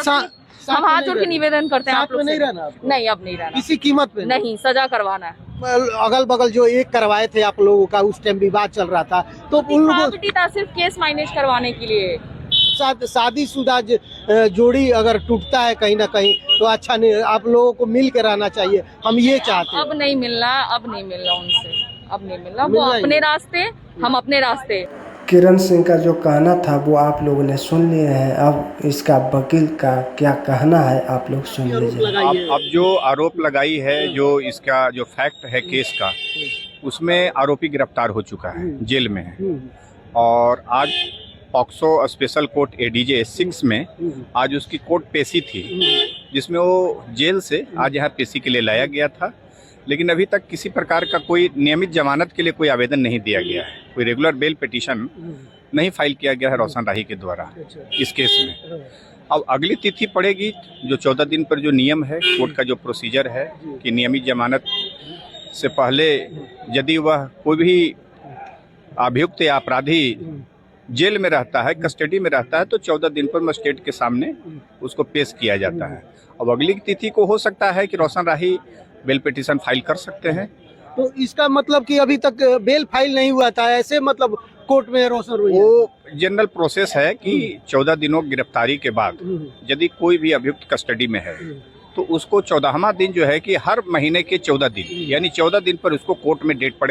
हम हाथ जोड़ के निवेदन करते हैं आप लोग नहीं से। रहना आपको? नहीं, अब नहीं रहना, किसी कीमत पे नहीं, सजा करवाना है। अगल बगल जो एक करवाए थे आप लोगों का, उस टाइम विवाद चल रहा था, तो उन लोगों ग्रेविटी था सिर्फ केस मैनेज करवाने के लिए। शादीशुदा जोड़ी अगर टूटता है कहीं ना कहीं तो अच्छा नहीं, आप लोगों को मिल के रहना चाहिए, हम ये चाहते हैं। अब नहीं मिलना, अब नहीं मिलना उनसे, अब नहीं मिलना। वो मिलना ही अपने नहीं। रास्ते, हम अपने रास्ते। किरण सिंह का जो कहना था वो आप लोगों ने सुन लिए हैं। अब इसका वकील का क्या कहना है आप लोग सुन लीजिए। अब जो आरोप लगाई है, जो इसका जो फैक्ट है केस का, उसमें आरोपी गिरफ्तार हो चुका है, जेल में है। और आज पॉक्सो स्पेशल कोर्ट एडीजे 6 में आज उसकी कोर्ट पेशी थी, जिसमें वो जेल से आज यहाँ पेशी के लिए लाया गया था। लेकिन अभी तक किसी प्रकार का कोई नियमित जमानत के लिए कोई आवेदन नहीं दिया गया है, कोई रेगुलर बेल पिटीशन नहीं फाइल किया गया है रोशन राही के द्वारा इस केस में। अब अगली तिथि पड़ेगी जो 14 दिन पर जो नियम है, कोर्ट का जो प्रोसीजर है कि नियमित जमानत से पहले यदि वह कोई भी अभियुक्त या अपराधी जेल में रहता है, कस्टडी में रहता है, तो 14 दिन पर मजिस्ट्रेट के सामने उसको पेश किया जाता है। अब अगली तिथि को हो सकता है कि रोशन राही बेल पिटीशन फाइल कर सकते हैं। तो इसका मतलब कि अभी तक बेल फाइल नहीं हुआ था, ऐसे मतलब कोर्ट में रोशन हुई है। वो जनरल प्रोसेस है कि 14 दिनों गिरफ्तारी के बाद यदि कोई भी अभियुक्त कस्टडी में है तो उसको 14वां दिन जो है कि हर महीने के 14 दिन यानी 14 दिन पर उसको कोर्ट में डेट पड़े।